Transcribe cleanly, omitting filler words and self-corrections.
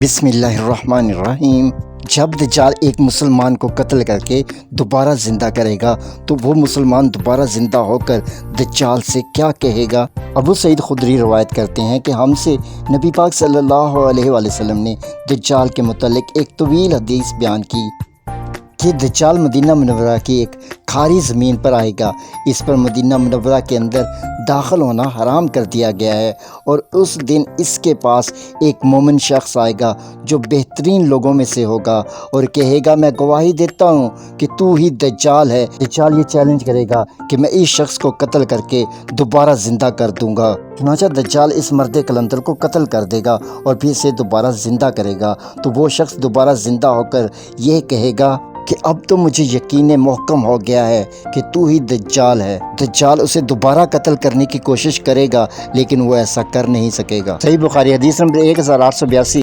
बिस्मिल्लाहिर्रहमानिर्रहीम। जब दज्जाल एक मुसलमान को कत्ल करके दोबारा ज़िंदा करेगा तो वो मुसलमान दोबारा ज़िंदा होकर दज्जाल से क्या कहेगा। अबू सईद खुदरी रवायत करते हैं कि हमसे नबी पाक सल्लल्लाहु अलैहि वसल्लम ने दज्जाल के मुतल्लिक एक तवील हदीस बयान की कि दज्जाल मदीना मुनव्वरा की एक खारी ज़मीन पर आएगा। इस पर मदीना मुनव्वरा के अंदर दाखिल होना हराम कर दिया गया है और उस दिन इसके पास एक मोमिन शख्स आएगा जो बेहतरीन लोगों में से होगा और कहेगा, मैं गवाही देता हूँ कि तू ही दज्जाल है। दज्जाल ये चैलेंज करेगा कि मैं इस शख्स को कत्ल करके दोबारा ज़िंदा कर दूँगा। चुनांचे दज्जाल इस मर्द कलंदर को कत्ल कर देगा और फिर इसे दोबारा ज़िंदा करेगा। तो वो शख्स दोबारा ज़िंदा होकर यह कहेगा कि अब तो मुझे यकीन महकम हो गया है कि तू ही दज्जाल है। दज्जाल उसे दोबारा कत्ल करने की कोशिश करेगा लेकिन वो ऐसा कर नहीं सकेगा। सही बुखारी हदीस नंबर 1882।